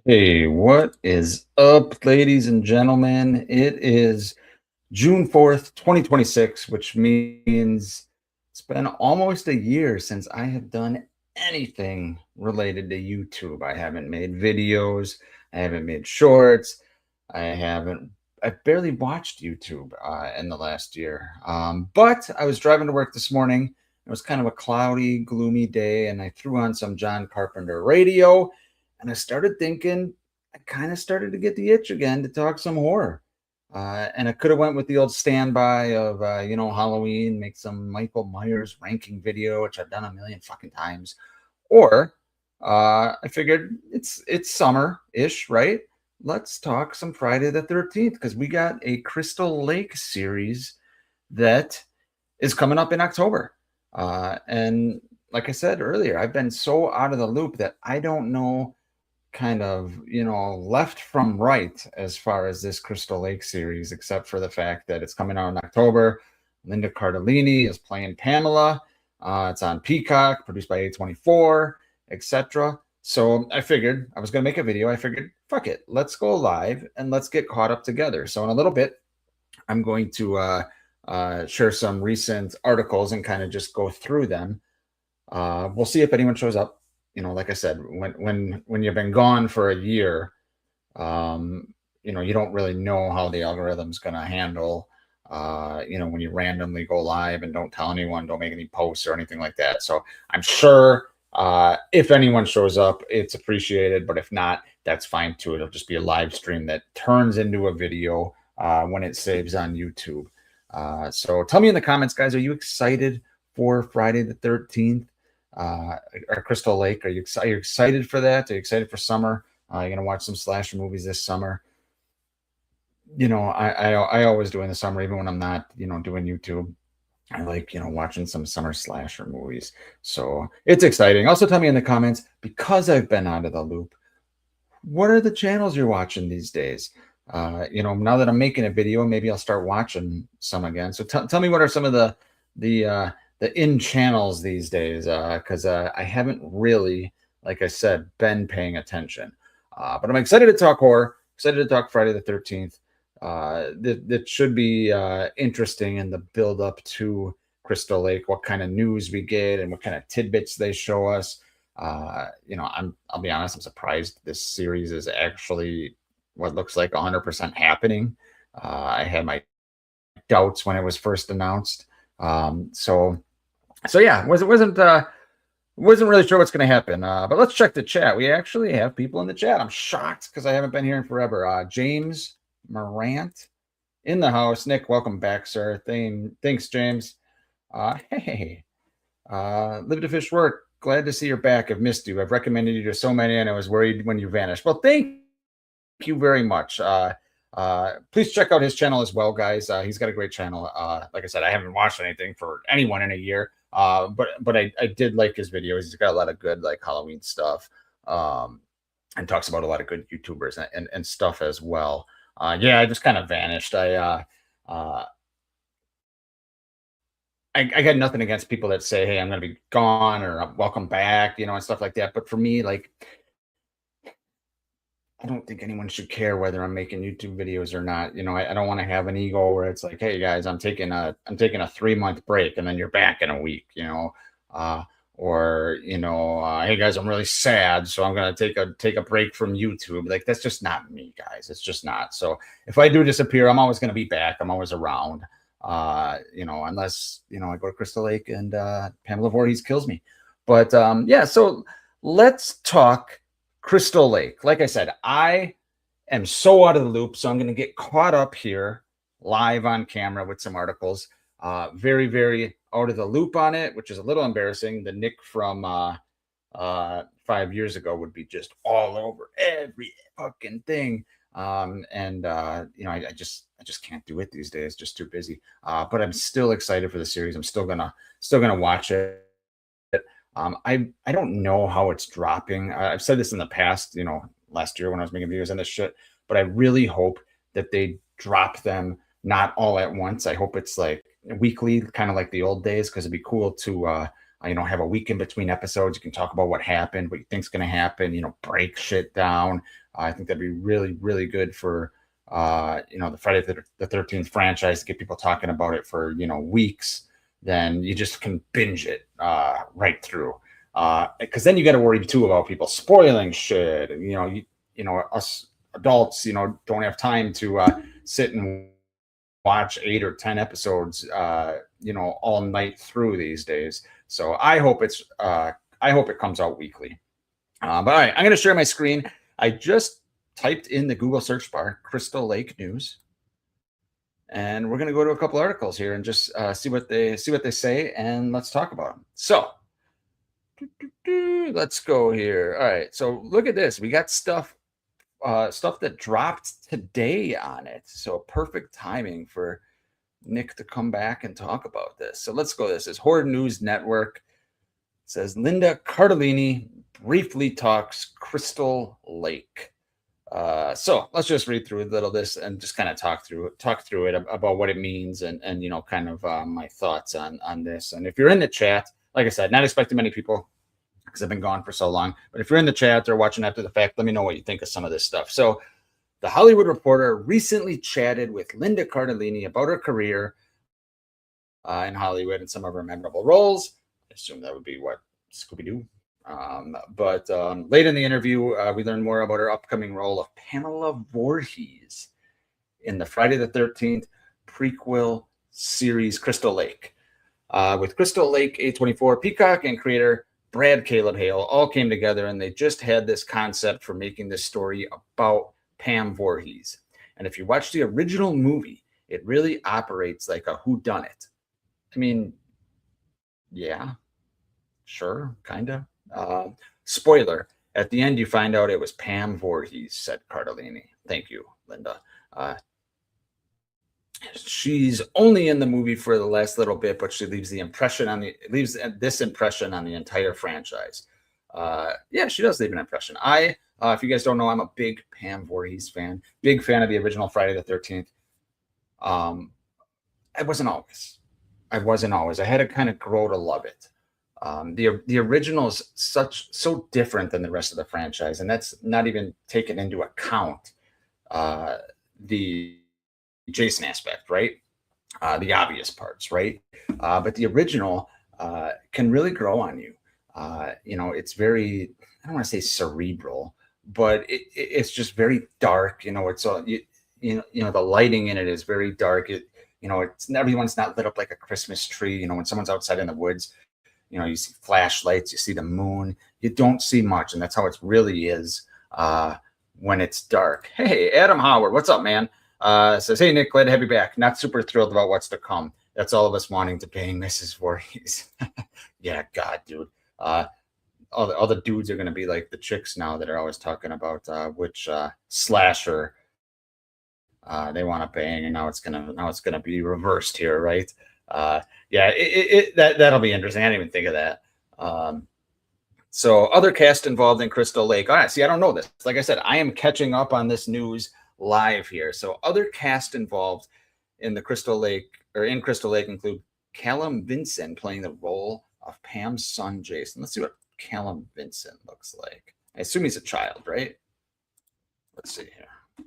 Hey, what is up, ladies and gentlemen? It is June 4th, 2026, which means it's been almost a year since I have done anything related to YouTube. I haven't made videos, I haven't made shorts, I haven't, I barely watched YouTube in the last year. But I was driving to work this morning. It was kind of a cloudy, gloomy day, and I threw on some John Carpenter radio and I started thinking, I kind of started to get the itch again to talk some horror. And I could have went with the old standby of Halloween, make some Michael Myers ranking video, which I've done a million fucking times. Or I figured it's summer-ish, right? Let's talk some Friday the 13th because we got a Crystal Lake series that is coming up in October. And like I said earlier, I've been so out of the loop that I don't know kind of, left from right as far as this Crystal Lake series, except for the fact that it's coming out in October. Linda Cardellini is playing Pamela. It's on Peacock, produced by A24, etc. So I figured I was going to make a video. I figured, fuck it, let's go live and let's get caught up together. So in a little bit, I'm going to share some recent articles and kind of just go through them. We'll see if anyone shows up. Like I said, when you've been gone for a year, you don't really know how the algorithm's going to handle, when you randomly go live and don't tell anyone, don't make any posts or anything like that. So I'm sure if anyone shows up, it's appreciated. But if not, that's fine too. It'll just be a live stream that turns into a video when it saves on YouTube. So tell me in the comments, guys, are you excited for Friday the 13th? Or Crystal Lake? Are you excited for that? Are you excited for summer? You're gonna watch some slasher movies this summer. I always do in the summer, even when I'm not, doing YouTube. I like, watching some summer slasher movies. So it's exciting. Also, tell me in the comments, because I've been out of the loop, what are the channels you're watching these days? Now that I'm making a video, maybe I'll start watching some again. So tell me what are some of the in channels these days, because I haven't really, like I said, been paying attention. But I'm excited to talk horror, excited to talk Friday the 13th. That should be interesting in the build up to Crystal Lake, what kind of news we get and what kind of tidbits they show us. I'll be honest, I'm surprised this series is actually what looks like 100% happening. I had my doubts when it was first announced. So yeah, wasn't really sure what's going to happen. But let's check the chat. We actually have people in the chat. I'm shocked because I haven't been here in forever. James Morant in the house. Nick, welcome back, sir. Thanks, James. Hey, Live to Fish Work. Glad to see you're back. I've missed you. I've recommended you to so many, and I was worried when you vanished. Well, thank you very much. Please check out his channel as well, guys. He's got a great channel. Like I said, I haven't watched anything for anyone in a year. But I did like his videos. He's got a lot of good like Halloween stuff, and talks about a lot of good YouTubers and stuff as well. Yeah, I just kind of vanished. I got nothing against people that say, "Hey, I'm going to be gone" or "Welcome back," and stuff like that. But for me, like, I don't think anyone should care whether I'm making YouTube videos or not. I don't want to have an ego where it's like, hey guys, I'm taking a 3-month break and then you're back in a week, or hey guys, I'm really sad, so I'm gonna take a break from YouTube. Like that's just not me, guys. It's just not. So if I do disappear, I'm always gonna be back. I'm always around. Unless I go to Crystal Lake and Pamela Voorhees kills me. But yeah, so let's talk Crystal Lake. Like I said, I am so out of the loop, so I'm going to get caught up here live on camera with some articles. Very, very out of the loop on it, which is a little embarrassing. The Nick from 5 years ago would be just all over every fucking thing. I just can't do it these days. Just too busy. But I'm still excited for the series. I'm still gonna watch it. I don't know how it's dropping. I've said this in the past, last year when I was making videos on this shit, but I really hope that they drop them not all at once. I hope it's like weekly, kind of like the old days, because it'd be cool to have a week in between episodes. You can talk about what happened, what you think's going to happen, break shit down. I think that'd be really, really good for, the Friday the 13th franchise, to get people talking about it for, weeks. Then you just can binge it right through. Because then you got to worry too about people spoiling shit. And, us adults, don't have time to sit and watch 8 or 10 episodes, all night through these days. So I hope it comes out weekly. But all right, I'm going to share my screen. I just typed in the Google search bar Crystal Lake News, and we're going to go to a couple articles here and just see what they say, and let's talk about them. So let's go here. All right, so look at this. We got stuff that dropped today on it. So perfect timing for Nick to come back and talk about this. So let's go. This is Horror News Network. It says Linda Cardellini briefly talks Crystal Lake. So let's just read through a little of this and just kind of talk through it about what it means and kind of my thoughts on this. And if you're in the chat, like I said, not expecting many people because I've been gone for so long. But if you're in the chat or watching after the fact, let me know what you think of some of this stuff. So The Hollywood Reporter recently chatted with Linda Cardellini about her career in Hollywood and some of her memorable roles. I assume that would be what Scooby-Doo. But late in the interview, we learned more about her upcoming role of Pamela Voorhees in the Friday the 13th prequel series Crystal Lake. With Crystal Lake, A24, Peacock, and creator Brad Caleb Hale all came together, and they just had this concept for making this story about Pam Voorhees. And if you watch the original movie, it really operates like a whodunit. I mean, yeah, sure, kind of. Spoiler, at the end you find out it was Pam Voorhees, said Cardellini. Thank you, Linda. She's only in the movie for the last little bit, but she leaves this impression on the entire franchise. Yeah, she does leave an impression. If you guys don't know, I'm a big Pam Voorhees fan, big fan of the original Friday the 13th. I wasn't always. I had to kind of grow to love it. The original is so different than the rest of the franchise, and that's not even taken into account the Jason aspect, right? The obvious parts, right? But the original can really grow on you. It's very, I don't want to say cerebral, but it's just very dark. It's all the lighting in it is very dark. Everyone's not lit up like a Christmas tree. When someone's outside in the woods, you see flashlights, you see the moon. You don't see much, and that's how it really is when it's dark. Hey, Adam Howard, what's up, man? Says, hey, Nick, glad to have you back. Not super thrilled about what's to come. That's all of us wanting to bang Mrs. Voorhees. Yeah, God, dude. All the dudes are going to be like the chicks now that are always talking about which slasher they want to bang, and now it's gonna be reversed here, right? Yeah, that'll be interesting. I didn't even think of that. So other cast involved in Crystal Lake. All right, see, I don't know this. Like I said, I am catching up on this news live here. So other cast involved in Crystal Lake include Callum Vinson playing the role of Pam's son, Jason. Let's see what Callum Vinson looks like. I assume he's a child, right? Let's see here.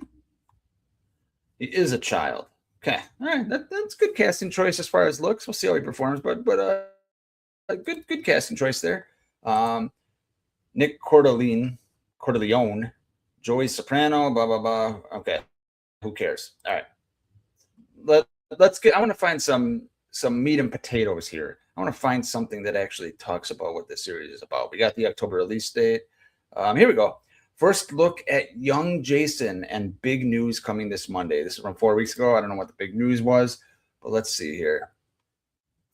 He is a child. Okay. All right. That's good casting choice as far as looks. We'll see how he performs, but a good casting choice there. Nick Cordelleone, Joey Soprano, blah, blah, blah. Okay. Who cares? All right. I want to find some meat and potatoes here. I want to find something that actually talks about what this series is about. We got the October release date. Here we go. First look at young Jason and big news coming this Monday. This is from 4 weeks ago. I don't know what the big news was, but let's see here.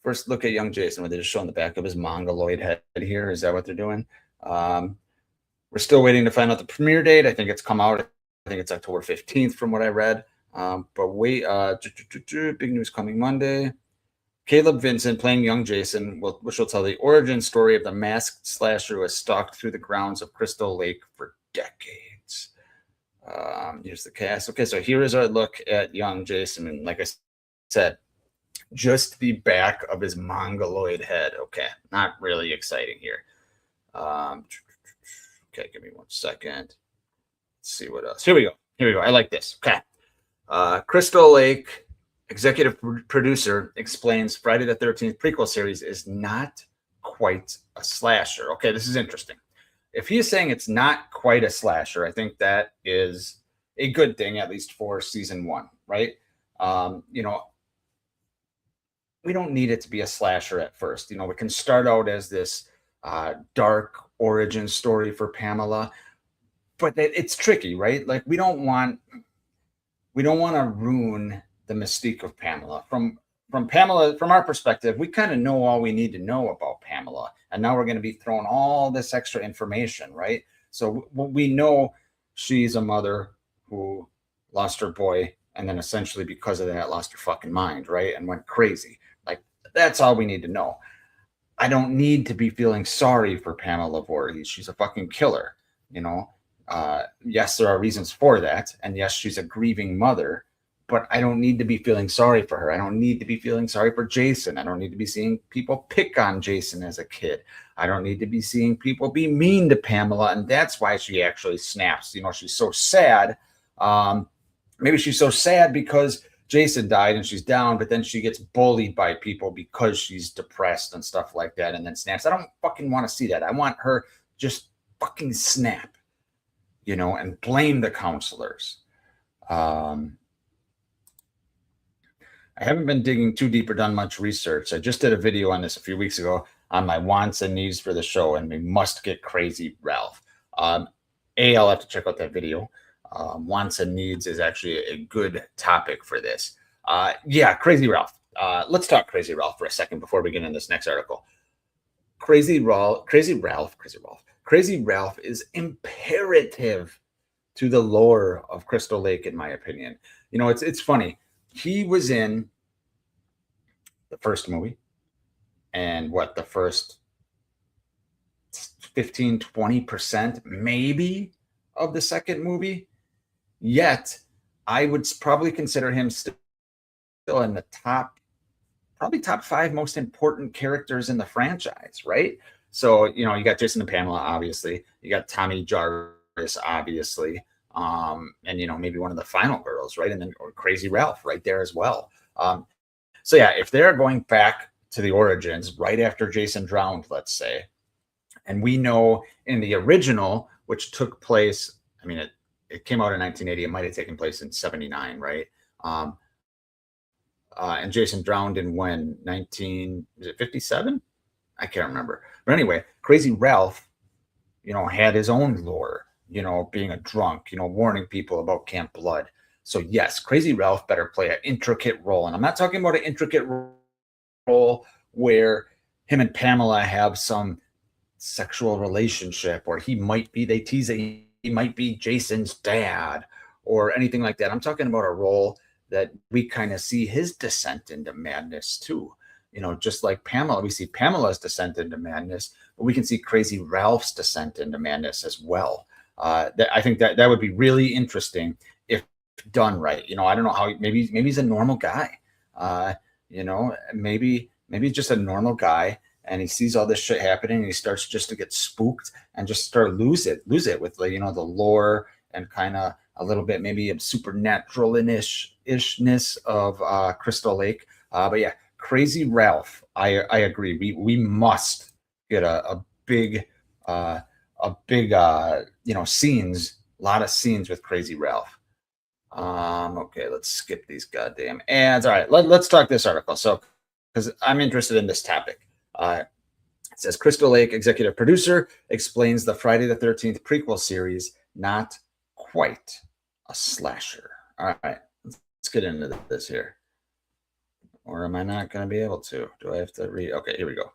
First look at young Jason, where they're just showing the back of his mongoloid head here. Is that what they're doing? We're still waiting to find out the premiere date. I think it's come out. I think it's October 15th from what I read. But wait, big news coming Monday. Caleb Vinson playing young Jason, which will tell the origin story of the masked slasher who has stalked through the grounds of Crystal Lake for decades. Here's the cast. Okay, so here is our look at young Jason. And like I said, just the back of his mongoloid head. Okay, not really exciting here. Okay, give me 1 second. Let's see what else. Here we go. Here we go. I like this. Okay. Crystal Lake, executive producer, explains Friday the 13th prequel series is not quite a slasher. Okay, this is interesting. If he is saying it's not quite a slasher, I think that is a good thing, at least for season one, right? You know, we don't need it to be a slasher at first. You know, we can start out as this dark origin story for Pamela, but it's tricky, right? Like we don't want to ruin the mystique of Pamela. From our perspective, we kind of know all we need to know about Pamela, and now we're going to be thrown all this extra information, right? So we know she's a mother who lost her boy, and then essentially because of that lost her fucking mind, right, and went crazy. Like that's all we need to know. I don't need to be feeling sorry for Pamela Voorhees. She's a fucking killer, you know. Yes, there are reasons for that, and yes, she's a grieving mother, but I don't need to be feeling sorry for her. I don't need to be feeling sorry for Jason. I don't need to be seeing people pick on Jason as a kid. I don't need to be seeing people be mean to Pamela, and that's why she actually snaps. You know, she's so sad. Maybe she's so sad because Jason died and she's down, but then she gets bullied by people because she's depressed and stuff like that, and then snaps. I don't fucking want to see that. I want her just fucking snap, you know, and blame the counselors. I haven't been digging too deep or done much research. I just did a video on this a few weeks ago on my wants and needs for the show, and we must get Crazy Ralph. I'll have to check out that video. Wants and needs is actually a good topic for this. Yeah, Crazy Ralph. Let's talk Crazy Ralph for a second before we get into this next article. Crazy Ralph is imperative to the lore of Crystal Lake, in my opinion. You know, it's funny. He was in the first movie and the first 15, 20% maybe of the second movie. Yet I would probably consider him still in the top 5 most important characters in the franchise, right? So, you know, you got Jason and Pamela, obviously. You got Tommy Jarvis, obviously. And, you know, maybe one of the final girls, right? And then or Crazy Ralph right there as well. So, yeah, if they're going back to the origins right after Jason drowned, let's say, and we know in the original, which took place, I mean, it came out in 1980. It might have taken place in 79, right? And Jason drowned in when? 57? I can't remember. But anyway, Crazy Ralph, you know, had his own lore, you know, being a drunk, you know, warning people about Camp Blood. So yes, Crazy Ralph better play an intricate role. And I'm not talking about an intricate role where him and Pamela have some sexual relationship, or they tease it, he might be Jason's dad or anything like that. I'm talking about a role that we kind of see his descent into madness too. You know, just like Pamela, we see Pamela's descent into madness, but we can see Crazy Ralph's descent into madness as well. I think that would be really interesting if done right. You know, I don't know how. Maybe he's a normal guy. You know, maybe he's just a normal guy, and he sees all this shit happening, and he starts just to get spooked and just start lose it with the, you know, the lore and kind of a little bit maybe of supernatural-ishness of Crystal Lake. But yeah, Crazy Ralph. I agree. We must get a big you know, scenes, a lot of scenes with Crazy Ralph. Okay, let's skip these goddamn ads. All right, let's talk this article. So, because I'm interested in this topic. It says Crystal Lake executive producer explains the Friday the 13th prequel series not quite a slasher. All right, let's get into this here. Or am I not going to be able to? Do I have to read? Okay, here we go.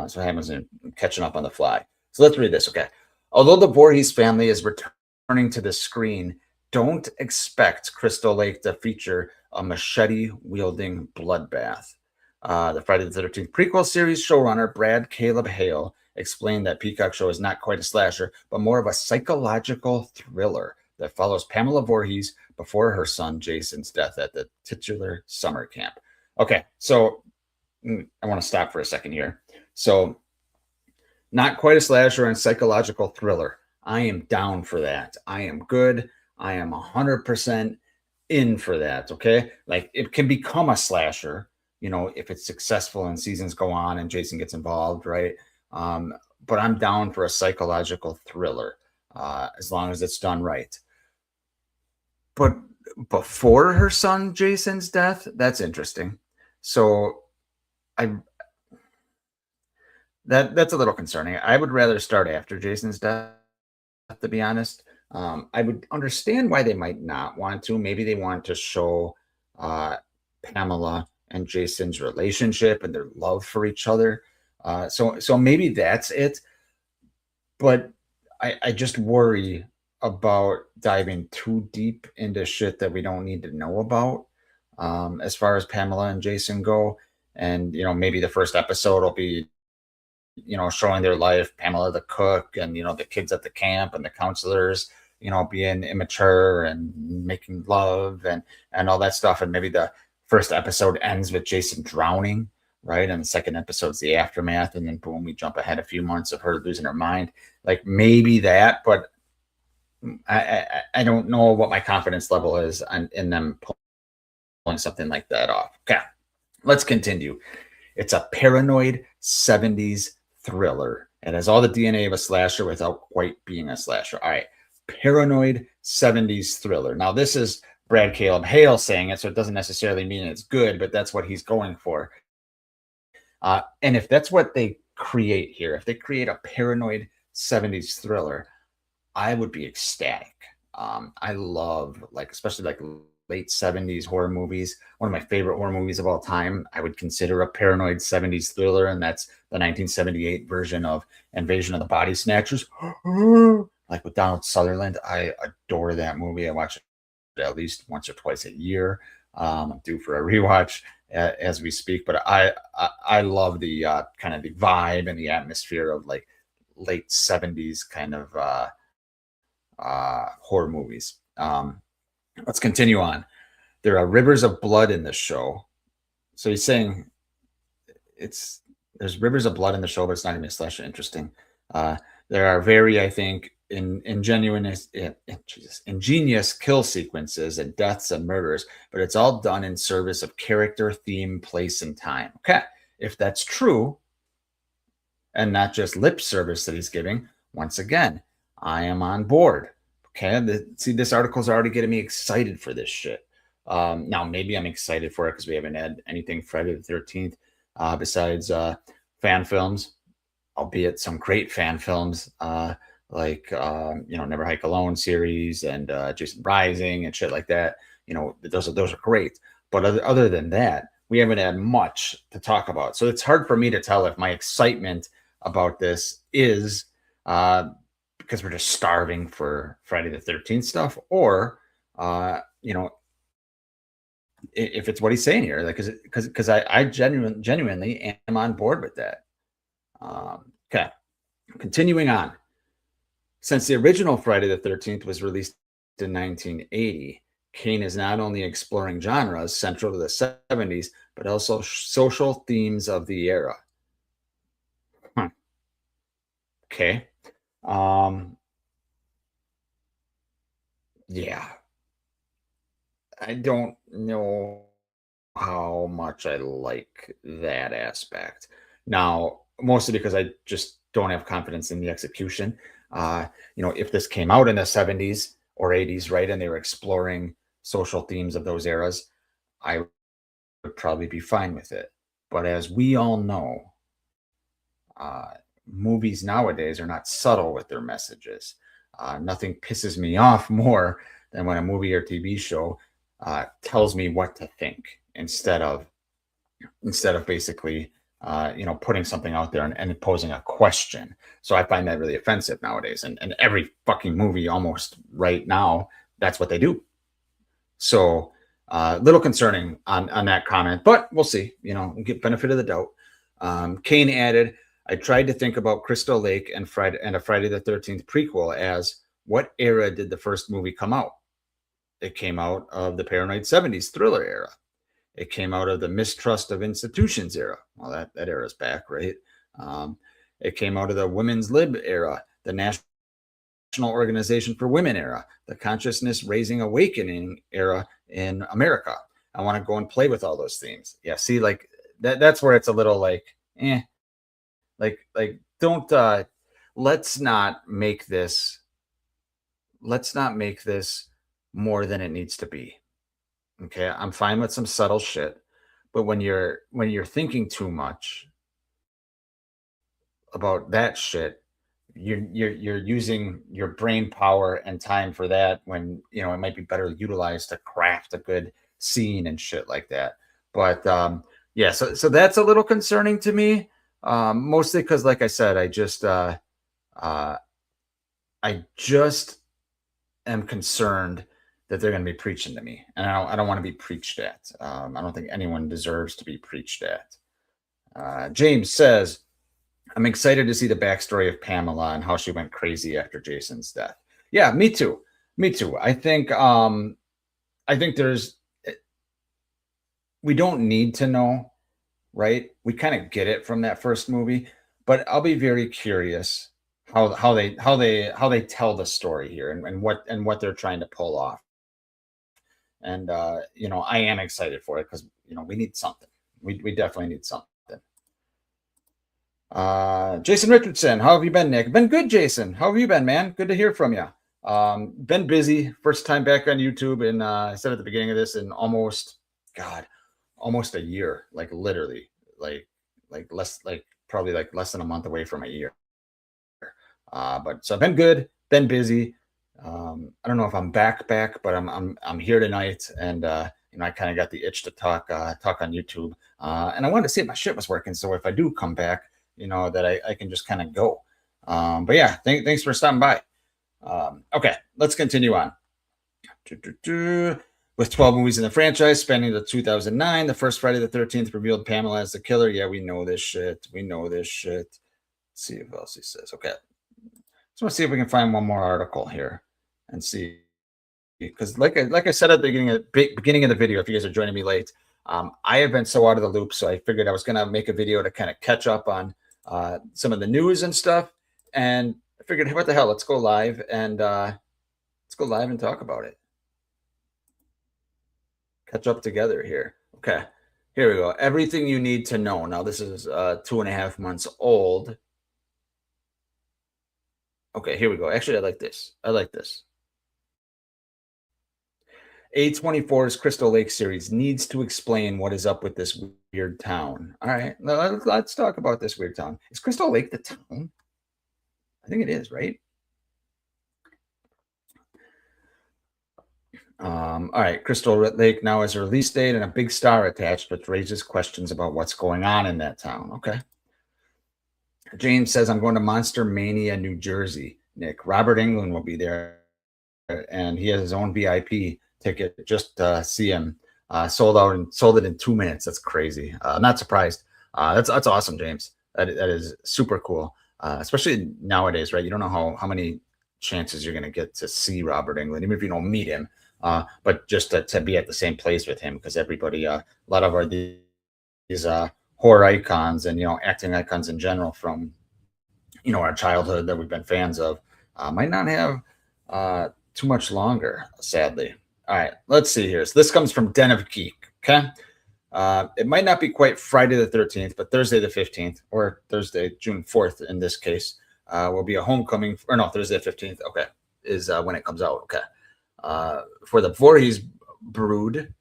So Hamilton catching up on the fly. So let's read this. Okay. Although the Voorhees family is returning to the screen, don't expect Crystal Lake to feature a machete-wielding bloodbath. The Friday the 13th prequel series showrunner Brad Caleb Hale explained that Peacock Show is not quite a slasher, but more of a psychological thriller that follows Pamela Voorhees before her son Jason's death at the titular summer camp. Okay, so I want to stop for a second here. So, not quite a slasher and psychological thriller. I am down for that. I am good. I am 100% in for that. Okay. Like it can become a slasher, if it's successful and seasons go on and Jason gets involved, right? Um, but I'm down for a psychological thriller as long as it's done right. But before her son Jason's death, that's interesting. So I that's a little concerning. I would rather start after Jason's death, to be honest. I would understand why they might not want to. Maybe they want to show uh, Pamela and Jason's relationship and their love for each other. So maybe that's it. But I just worry about diving too deep into shit that we don't need to know about as far as Pamela and Jason go. And maybe the first episode will be showing their life, Pamela the cook, and the kids at the camp and the counselors, being immature and making love and all that stuff. And maybe the first episode ends with Jason drowning, right? And the second episode's the aftermath, and then boom, we jump ahead a few months of her losing her mind. Like maybe that, but I don't know what my confidence level is in them pulling something like that off. Okay, let's continue. It's a paranoid 70s thriller. It has all the DNA of a slasher without quite being a slasher. All right. Paranoid 70s thriller. Now, this is Brad Caleb Hale saying it, so it doesn't necessarily mean it's good, but that's what he's going for. And if that's what they create here, if they create a paranoid 70s thriller, I would be ecstatic. I love, especially late 70s horror movies. One of my favorite horror movies of all time, I would consider a paranoid 70s thriller, and that's the 1978 version of Invasion of the Body Snatchers. Like with Donald Sutherland. I adore that movie. I watch it at least once or twice a year. I'm due for a rewatch as we speak, but I love the kind of the vibe and the atmosphere of like late 70s kind of horror movies. Let's continue on. There are rivers of blood in this show. So he's saying there's rivers of blood in the show, but it's not going to be a slasher. Interesting. There are very, I think, ingenious kill sequences and deaths and murders, but it's all done in service of character, theme, place, and time. Okay, if that's true, and not just lip service that he's giving, once again, I am on board. Okay, see, this article's already getting me excited for this shit. Now, maybe I'm excited for it because we haven't had anything Friday the 13th besides fan films, albeit some great fan films like, Never Hike Alone series and Jason Rising and shit like that. Those are great. But other than that, we haven't had much to talk about. So it's hard for me to tell if my excitement about this is because we're just starving for Friday the 13th stuff, or if it's what he's saying here, like, because I genuinely am on board with that. Okay, continuing on. Since the original Friday the 13th was released in 1980, Kane is not only exploring genres central to the 70s, but also social themes of the era. Okay. Yeah. I don't know how much I like that aspect. Now, mostly because I just don't have confidence in the execution. If this came out in the 70s or 80s, right, and they were exploring social themes of those eras, I would probably be fine with it. But as we all know, movies nowadays are not subtle with their messages. Nothing pisses me off more than when a movie or TV show tells me what to think instead of basically putting something out there and posing a question. So I find that really offensive nowadays, and every fucking movie almost right now, that's what they do. So little concerning on that comment, but we'll see. Get benefit of the doubt. Kane added, I tried to think about Crystal Lake and a Friday the 13th prequel as, what era did the first movie come out? It came out of the paranoid 70s thriller era. It came out of the mistrust of institutions era. Well, that era is back, right? It came out of the women's lib era, the National Organization for Women era, the consciousness raising awakening era in America. I want to go and play with all those themes. Yeah, see, like that's where it's a little like, like don't let's not make this more than it needs to be. Okay, I'm fine with some subtle shit, but when you're thinking too much about that shit, you're using your brain power and time for that when it might be better utilized to craft a good scene and shit like that. But yeah, so that's a little concerning to me. Mostly because, like I said, uh, I just am concerned that they're going to be preaching to me, and I don't want to be preached at. I don't think anyone deserves to be preached at. James says, I'm excited to see the backstory of Pamela and how she went crazy after Jason's death. Yeah, me too. Me too. I think we don't need to know, right? We kind of get it from that first movie, but I'll be very curious how they tell the story here, and what they're trying to pull off. And I am excited for it because we need something. We definitely need something. Jason Richardson, how have you been, Nick? Been good, Jason. How have you been, man? Good to hear from you. Been busy. First time back on YouTube, and I said at the beginning of this, in almost a year, like literally, probably like less than a month away from a year. But so I've been good, been busy. I don't know if I'm back, but I'm here tonight, and I kind of got the itch to talk on YouTube, and I wanted to see if my shit was working. So if I do come back, that I can just kind of go. But yeah, thanks for stopping by. Okay, let's continue on. With 12 movies in the franchise spanning to 2009, the first Friday the 13th revealed Pamela as the killer. Yeah, we know this shit. Let's see what else he says. Okay. So let's see if we can find one more article here and see. Because like I said at the beginning of the video, if you guys are joining me late, I have been so out of the loop. So I figured I was going to make a video to kind of catch up on some of the news and stuff. And I figured, what the hell, let's go live and talk about it. Catch up together here. Okay, here we go. Everything you need to know. Now this is 2.5 months old. Okay, here we go. Actually, I like this. A24's Crystal Lake series needs to explain what is up with this weird town. All right, let's talk about this weird town. Is Crystal Lake the town? I think it is, right? All right, Crystal Lake now has a release date and a big star attached, which raises questions about what's going on in that town. Okay. James says, I'm going to Monster Mania, New Jersey. Nick, Robert Englund will be there, and he has his own VIP ticket. Just see him. Sold out and sold it in 2 minutes. That's crazy. I'm not surprised. That's awesome, James. That is super cool, especially nowadays, right? You don't know how many chances you're going to get to see Robert Englund, even if you don't meet him. But just to be at the same place with him, because everybody, a lot of these horror icons and acting icons in general from our childhood that we've been fans of might not have too much longer, sadly. All right, let's see here. So this comes from Den of Geek. Okay, it might not be quite Friday the 13th, but Thursday the 15th, or Thursday June 4th in this case, will be a homecoming. Or no, Thursday the 15th. Okay, is when it comes out. Okay. For the Voorhees Brood,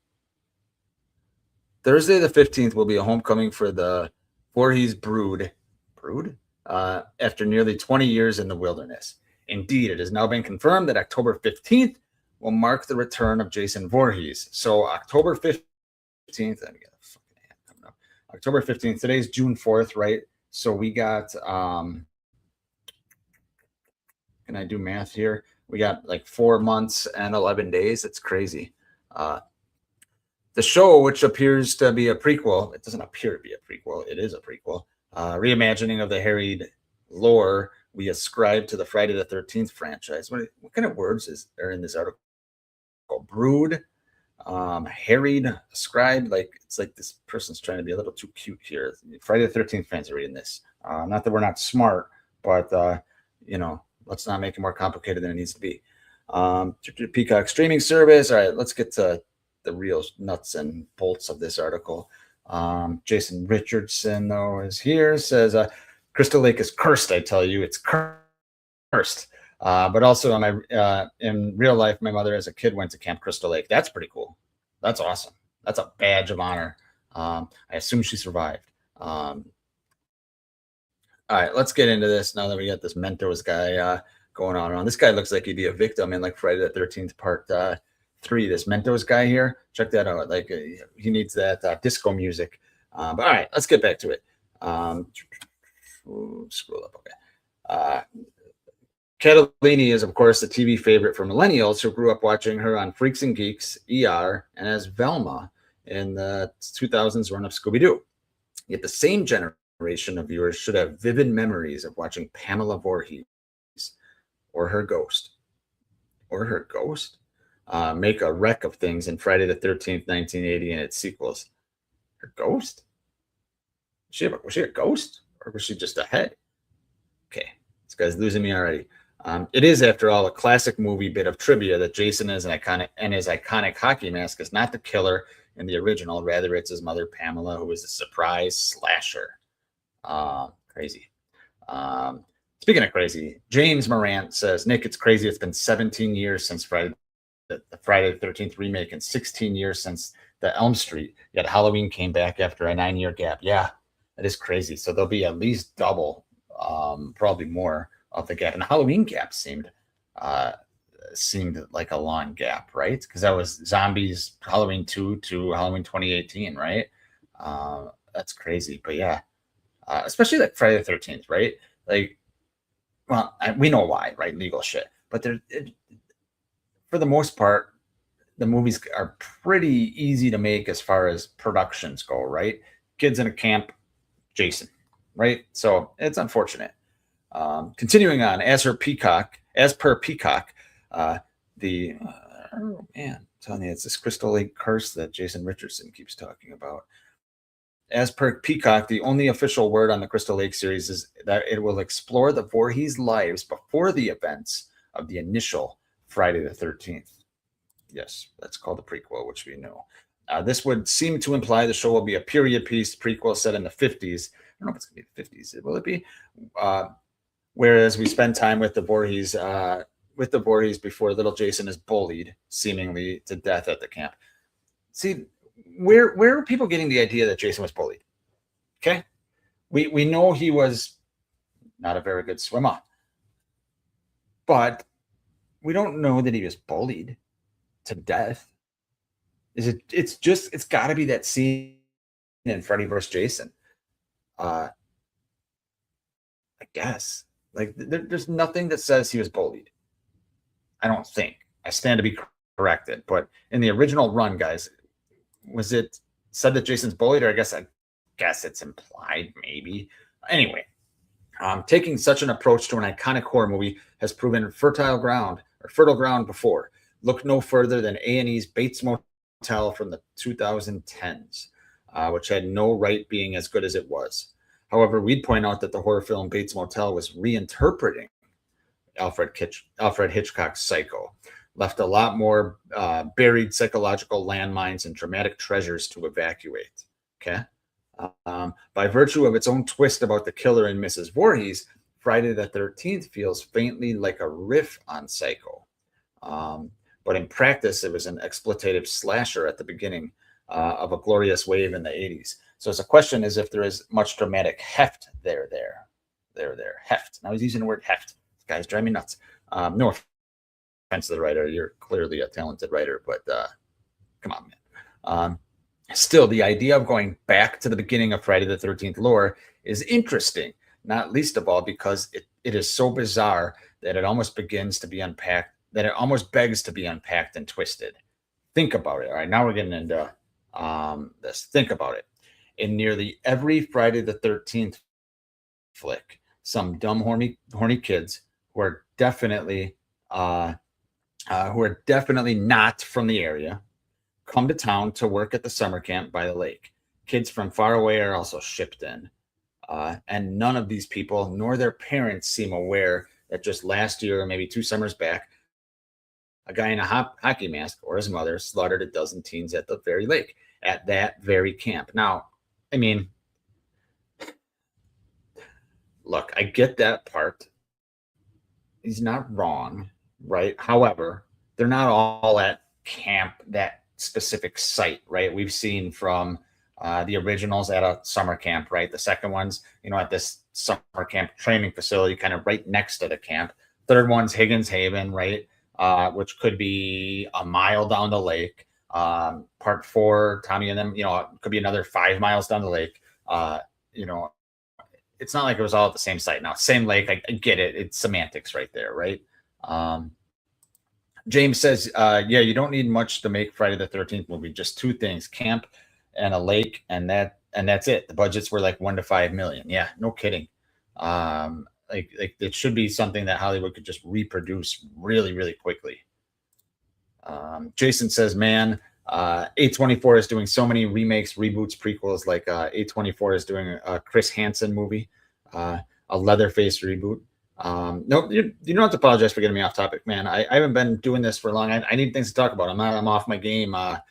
Thursday the 15th will be a homecoming for the Voorhees Brood, after nearly 20 years in the wilderness. Indeed, it has now been confirmed that October 15th will mark the return of Jason Voorhees. So October 15th, let me get a fucking hand coming up. October 15th, today's June 4th, right? So we got, can I do math here? We got like 4 months and 11 days. It's crazy. The show, which appears to be a prequel, it doesn't appear to be a prequel. It is a prequel. Reimagining of the harried lore we ascribe to the Friday the 13th franchise. What kind of words are in this article? Brood, Harried Scribe, like it's like this person's trying to be a little too cute here. Friday the 13th fans are reading this. Not that we're not smart, but let's not make it more complicated than it needs to be. Peacock streaming service. All right, let's get to the real nuts and bolts of this article. Jason Richardson, though, is here. Says Crystal Lake is cursed. I tell you, it's cursed. But also in real life, my mother as a kid went to Camp Crystal Lake. That's pretty cool. That's awesome. That's a badge of honor. I assume she survived. All right, let's get into this now that we got this Mentos guy going on. This guy looks like he'd be a victim in like Friday the 13th Part 3. This Mentos guy here, check that out. Like he needs that disco music. But all right, let's get back to it. Scroll up. Okay. Catalini is, of course, the TV favorite for millennials who grew up watching her on Freaks and Geeks, ER, and as Velma in the 2000s run of Scooby-Doo. Yet the same generation of viewers should have vivid memories of watching Pamela Voorhees or her ghost. Make a wreck of things in Friday the 13th, 1980 and its sequels. Her ghost? Was she a ghost? Or was she just a head? Okay, this guy's losing me already. It is, after all, a classic movie bit of trivia that Jason is his iconic hockey mask is not the killer in the original. Rather, it's his mother, Pamela, who is a surprise slasher. Crazy. Speaking of crazy, James Morant says, Nick, it's crazy. It's been 17 years since the Friday the 13th remake and 16 years since the Elm Street. Yet Halloween came back after a 9-year gap. Yeah, that is crazy. So there'll be at least double, probably more of the gap. And the Halloween gap seemed like a long gap, right? Because that was Zombies Halloween 2 to Halloween 2018, right? That's crazy. But yeah, especially like Friday the 13th, right? Like, well, we know why, right? Legal shit. But for the most part, the movies are pretty easy to make as far as productions go, right? Kids in a camp, Jason, right? So it's unfortunate. Continuing on, as per Peacock, I'm telling you, it's this Crystal Lake curse that Jason Richardson keeps talking about. As per Peacock, the only official word on the Crystal Lake series is that it will explore the Voorhees lives before the events of the initial Friday the 13th. Yes, that's called the prequel, which we know. This would seem to imply the show will be a period piece prequel set in the 50s. I don't know if it's going to be the 50s. Will it be? Whereas we spend time with the Voorhees before little Jason is bullied, seemingly to death at the camp. See, where are people getting the idea that Jason was bullied? Okay, we know he was not a very good swimmer, but we don't know that he was bullied to death. It's got to be that scene in Freddy vs. Jason. I guess. Like, there's nothing that says he was bullied. I don't think. I stand to be corrected. But in the original run, guys, was it said that Jason's bullied? Or I guess it's implied, maybe. Anyway, taking such an approach to an iconic horror movie has proven fertile ground before. Look no further than A&E's Bates Motel from the 2010s, which had no right being as good as it was. However, we'd point out that the horror film Bates Motel was reinterpreting Alfred Hitchcock's Psycho, left a lot more buried psychological landmines and dramatic treasures to evacuate. Okay. By virtue of its own twist about the killer and Mrs. Voorhees, Friday the 13th feels faintly like a riff on Psycho. But in practice, it was an exploitative slasher at the beginning of a glorious wave in the 80s. So the question is if there is much dramatic heft there. Heft. Now he's using the word heft. This guy's driving me nuts. No offense to the writer. You're clearly a talented writer, but come on, man. Still, the idea of going back to the beginning of Friday the 13th lore is interesting, not least of all because it is so bizarre that it almost begs to be unpacked and twisted. Think about it. All right, now we're getting into this. Think about it. In nearly every Friday the 13th flick, some dumb, horny kids who are definitely not from the area come to town to work at the summer camp by the lake. Kids from far away are also shipped in. And none of these people, nor their parents, seem aware that just last year, or maybe 2 summers back, a guy in a hockey mask or his mother slaughtered a dozen teens at the very lake, at that very camp. Now, I mean, look, I get that part. He's not wrong, right? However, they're not all at camp, that specific site, right? We've seen from the originals at a summer camp, right? The second one's, at this summer camp training facility, kind of right next to the camp. Third one's Higgins Haven, right? Which could be a mile down the lake. Part four, Tommy and them, could be another 5 miles down the lake. You know, it's not like it was all at the same site. Now, same lake, I get it. It's semantics right there, right? Um, James says, yeah, you don't need much to make Friday the 13th movie. Just two things: camp and a lake, and that's it. The budgets were like 1 to 5 million. Yeah, no kidding. Like it should be something that Hollywood could just reproduce really, really quickly. Jason says, man, A24 is doing so many remakes, reboots, prequels. Like A24 is doing a Chris Hansen movie, a Leatherface reboot. No, you don't have to apologize for getting me off topic, man. I haven't been doing this for long. I need things to talk about. I'm off my game. Off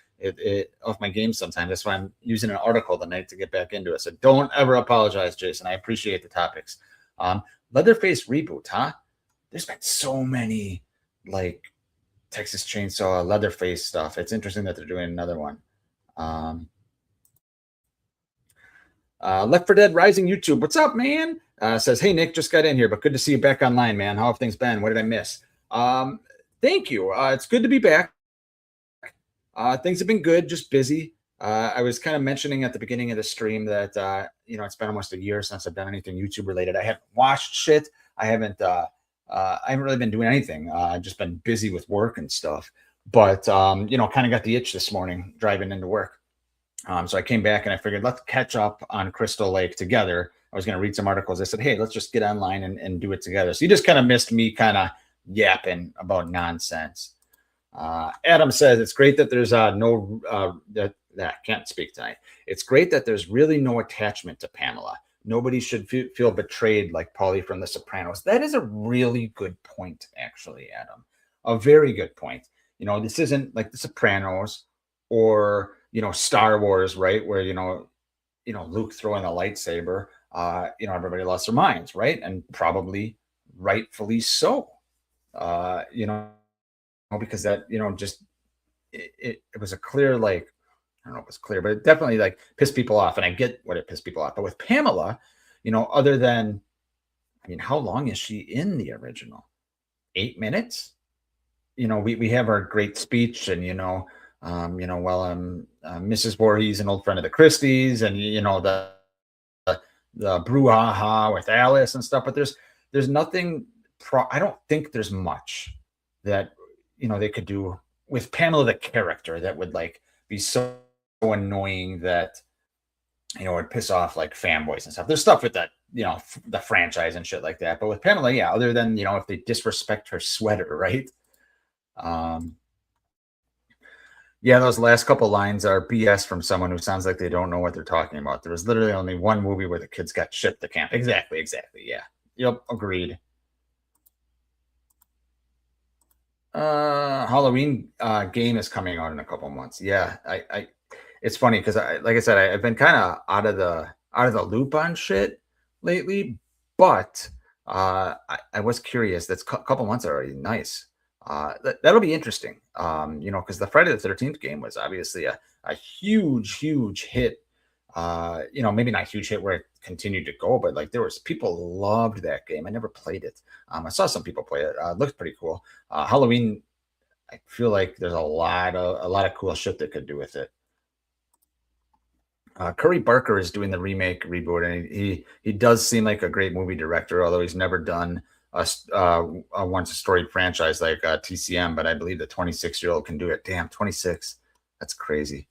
my game sometimes. That's why I'm using an article tonight to get back into it. So don't ever apologize, Jason. I appreciate the topics. Leatherface reboot, huh? There's been so many like Texas Chainsaw, Leatherface stuff. It's interesting that they're doing another one. Left 4 Dead Rising YouTube. What's up, man? Says, hey, Nick, just got in here, but good to see you back online, man. How have things been? What did I miss? Thank you. It's good to be back. Things have been good, just busy. I was kind of mentioning at the beginning of the stream that, it's been almost a year since I've done anything YouTube related. I haven't watched shit. I haven't really been doing anything. I've just been busy with work and stuff. But, kind of got the itch this morning driving into work. So I came back and I figured let's catch up on Crystal Lake together. I was going to read some articles. I said, hey, let's just get online and do it together. So you just kind of missed me kind of yapping about nonsense. Adam says it's great that there's that can't speak tonight. It's great that there's really no attachment to Pamela. Nobody should feel betrayed like Paulie from The Sopranos. That is a really good point, actually, Adam. A very good point. This isn't like The Sopranos or Star Wars, right? Where Luke throwing a lightsaber. Everybody lost their minds, right? And probably rightfully so. Because that just it was a clear, like, I don't know if it was clear, but it definitely like pissed people off, and I get what it pissed people off. But with Pamela, other than, how long is she in the original? 8 minutes. We have our great speech, and Mrs. Voorhees, an old friend of the Christies, and the brouhaha with Alice and stuff. But there's nothing. I don't think there's much that they could do with Pamela the character that would like be so annoying that would piss off like fanboys and stuff. There's stuff with that, the franchise and shit like that. But with Pamela, yeah, other than if they disrespect her sweater, right? Yeah, those last couple lines are BS from someone who sounds like they don't know what they're talking about. There was literally only one movie where the kids got shipped to camp. Exactly. Yeah. Yep, agreed. Halloween game is coming out in a couple months. Yeah, I it's funny because like I said, I've been kind of out of the loop on shit lately, but I was curious. That's a couple months already. Nice. That'll be interesting. Because the Friday the 13th game was obviously a huge hit. Maybe not huge hit where it continued to go, but like there was people loved that game. I never played it. I saw some people play it. It looked pretty cool. Halloween, I feel like there's a lot of cool shit that could do with it. Curry Barker is doing the remake reboot, and he does seem like a great movie director, although he's never done a once a storied franchise like TCM. But I believe the 26-year-old can do it. Damn, 26, that's crazy.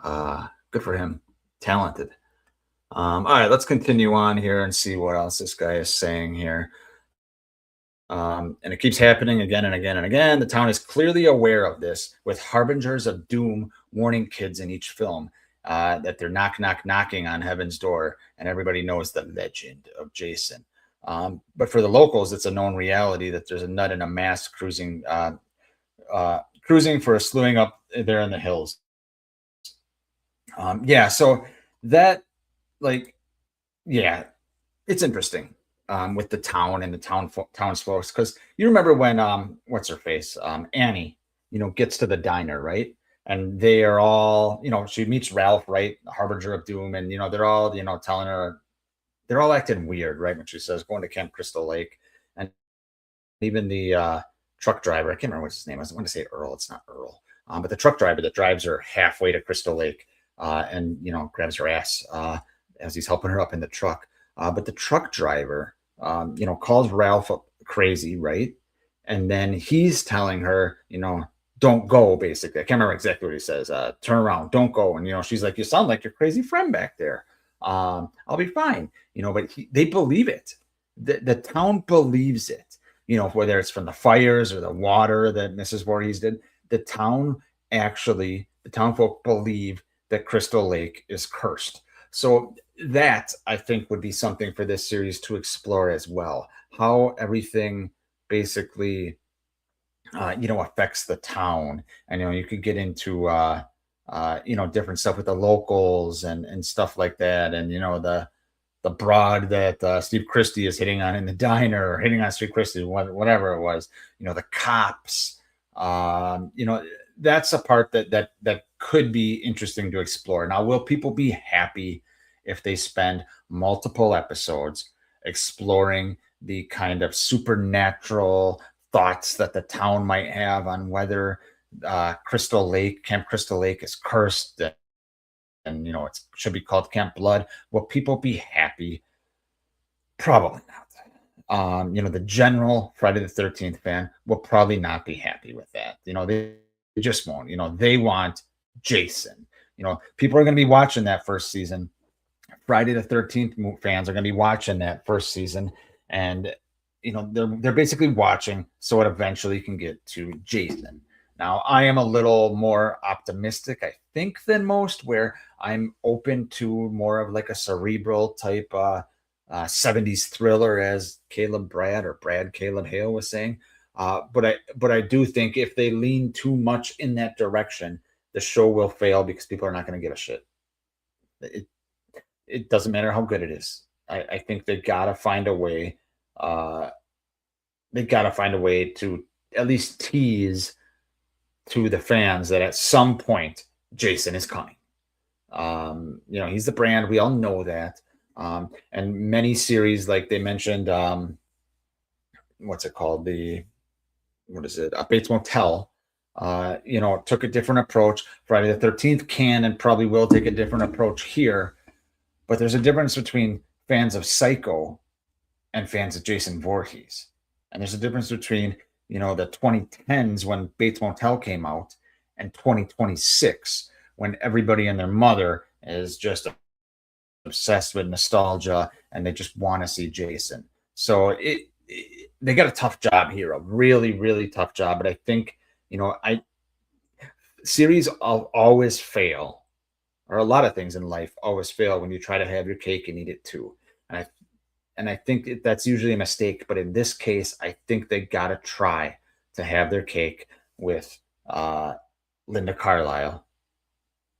Good for him. Talented. All right, let's continue on here and see what else this guy is saying here. And it keeps happening again and again and again. The town is clearly aware of this, with harbingers of doom warning kids in each film that they're knock, knock, knocking on heaven's door, and everybody knows the legend of Jason. But for the locals, it's a known reality that there's a nut in a mask cruising for a slewing up there in the hills. Yeah, so that, like, yeah, it's interesting with the town and the townsfolk, because you remember when what's her face, Annie, gets to the diner, right? And they are all, she meets Ralph, right, the harbinger of doom, and they're all, telling her, they're all acting weird, right, when she says going to Camp Crystal Lake, and even the truck driver, I can't remember what's his name. I was going to say Earl. It's not Earl, but the truck driver that drives her halfway to Crystal Lake, and grabs her ass as he's helping her up in the truck. But the truck driver, calls Ralph crazy, right? And then he's telling her, don't go, basically. I can't remember exactly what he says. Turn around, don't go. And, she's like, you sound like your crazy friend back there. I'll be fine. But they believe it. The town believes it, whether it's from the fires or the water that Mrs. Voorhees did. The townfolk believe that Crystal Lake is cursed. So that, I think, would be something for this series to explore as well. How everything basically, affects the town. And, you could get into, different stuff with the locals and stuff like that. And, the broad that Steve Christie is hitting on in the diner, or hitting on Steve Christie, whatever it was, the cops, that's a part that could be interesting to explore. Now, will people be happy if they spend multiple episodes exploring the kind of supernatural thoughts that the town might have on whether Camp Crystal Lake is cursed, and it should be called Camp Blood? Will people be happy? Probably not. The general Friday the 13th fan will probably not be happy with that. They just won't. They want Jason. People are going to be watching that first season. Friday the 13th fans are going to be watching that first season, and they're basically watching so it eventually can get to Jason. Now, I am a little more optimistic, I think, than most, where I'm open to more of like a cerebral type 70s thriller, as Brad Caleb Hale was saying. But I do think if they lean too much in that direction, the show will fail, because people are not going to give a shit. It doesn't matter how good it is. I think they gotta find a way. They gotta find a way to at least tease to the fans that at some point Jason is coming. He's the brand. We all know that. And many series, like they mentioned, what's it called? Bates Motel, took a different approach. Friday the 13th can and probably will take a different approach here. But there's a difference between fans of Psycho and fans of Jason Voorhees. And there's a difference between, the 2010s when Bates Motel came out, and 2026 when everybody and their mother is just obsessed with nostalgia and they just want to see Jason. So they got a tough job here, a really, really tough job. But I think, series always fail, or a lot of things in life always fail when you try to have your cake and eat it too. And I think that's usually a mistake. But in this case, I think they got to try to have their cake with Linda Carlisle.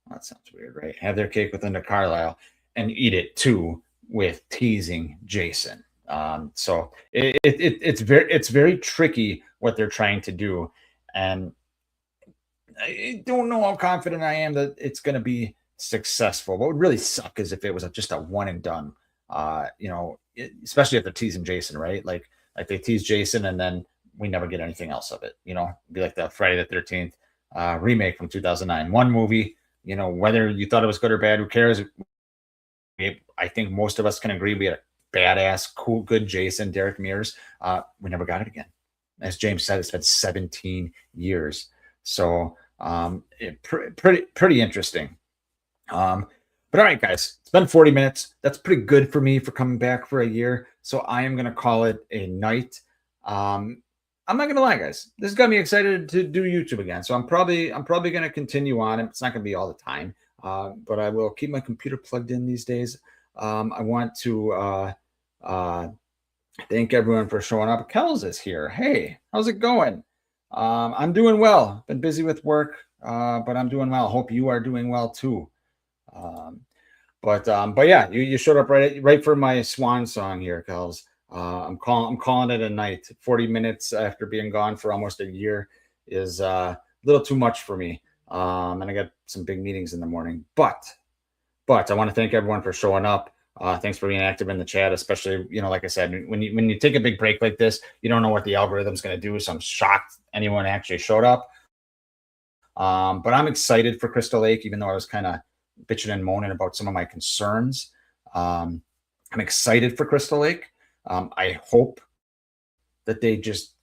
That sounds weird, right? Have their cake with Linda Carlisle and eat it too with teasing Jason. So it's very tricky what they're trying to do. And I don't know how confident I am that it's going to be successful. What would really suck is if it was just a one and done, especially if they're teasing Jason, right? Like they tease Jason and then we never get anything else of it. It'd be like the Friday the 13th remake from 2009. One movie, whether you thought it was good or bad, who cares? I think most of us can agree we had a badass, cool, good Jason, Derek Mears. We never got it again. As James said, it's been 17 years. So pretty interesting. But all right, guys, it's been 40 minutes. That's pretty good for me for coming back for a year. So I am going to call it a night. I'm not gonna lie, guys. This got me excited to do YouTube again. So I'm probably gonna continue on. It's not gonna be all the time, but I will keep my computer plugged in these days. I want to thank everyone for showing up. Kells is here. Hey, how's it going? I'm doing well. Been busy with work, but I'm doing well. Hope you are doing well too. Um, but yeah, you showed up right for my swan song here, Kells. I'm calling it a night. 40 minutes after being gone for almost a year is a little too much for me. And I got some big meetings in the morning. But I want to thank everyone for showing up. Thanks for being active in the chat, especially, like I said, when you take a big break like this, you don't know what the algorithm's going to do. So I'm shocked anyone actually showed up. But I'm excited for Crystal Lake, even though I was kind of bitching and moaning about some of my concerns. I'm excited for Crystal Lake. I hope that they just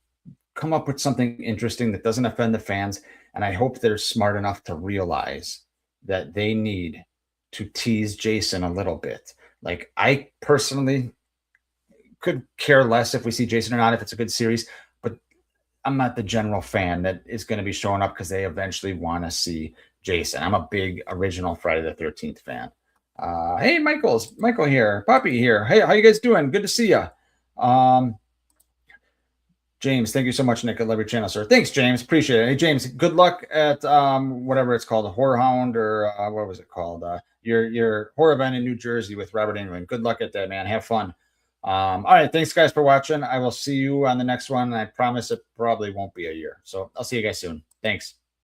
come up with something interesting that doesn't offend the fans. And I hope they're smart enough to realize that they need to tease Jason a little bit. Like, I personally could care less if we see Jason or not, if it's a good series, but I'm not the general fan that is going to be showing up because they eventually want to see Jason. I'm a big original Friday the 13th fan. Hey, Michael here, Poppy here. Hey, how you guys doing? Good to see you. James, thank you so much, Nick. I love your channel, sir. Thanks, James. Appreciate it. Hey, James, good luck at whatever it's called, the Horror Hound, or what was it called? Your horror event in New Jersey with Robert England. Good luck at that, man. Have fun. All right, thanks, guys, for watching. I will see you on the next one. I promise it probably won't be a year. So I'll see you guys soon. Thanks.